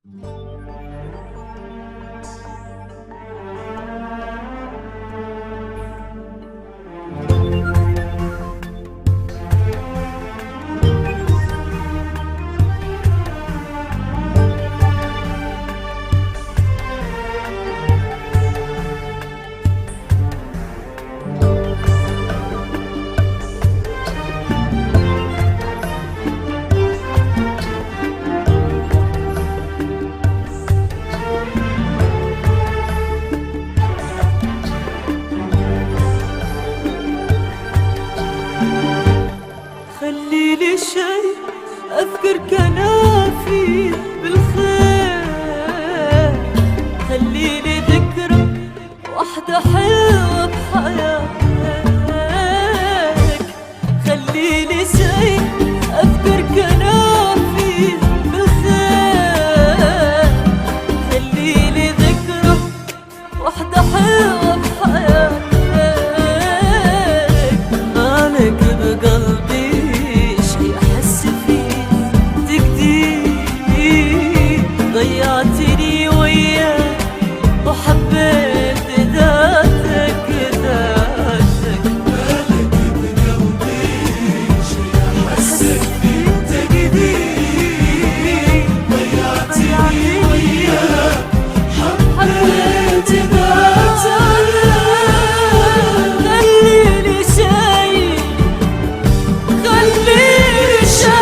خليلي شي أذكر كنافي بالخير، خليلي ذكرى واحدة حلوة بحياتك، خليلي شي أذكر كنافي بالخير، خليلي ذكرى واحدة حلوة بحياتك. مالك بقلبي ضيعتني وياك وحبيت ذاتك ذاتك. مالك بقلبي شي أحس فيه تقدير، ضيعتني وياك حبيت ذاتك. خليلي شي خليلي شي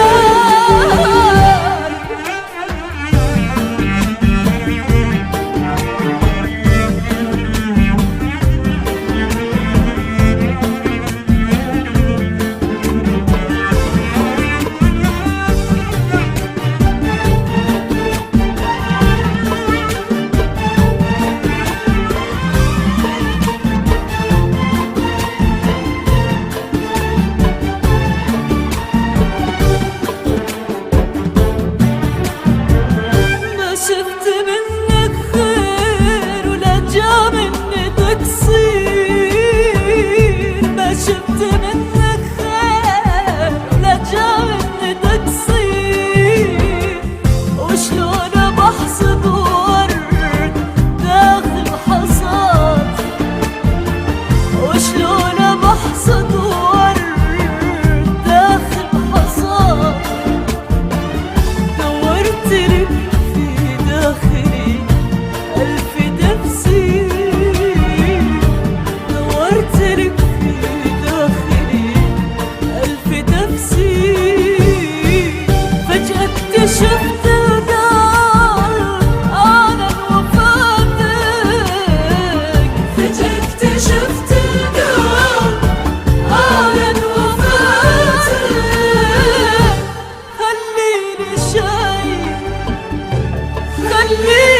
شفت منك خير ولا جا مني تقصير، ما شفت منك خير ولا جا مني تقصير. وشلون بحصد ورد داخل حصاد، وشلون بحصد ورد داخل حصاد. دورت لك داخلي ألف تفسير، دورت لك في داخلي ألف تفسير. فجأة اكتشفت القلب أعلن وفاتك، فجأة اكتشفت القلب أعلن وفاتك. خليلي شي خليلي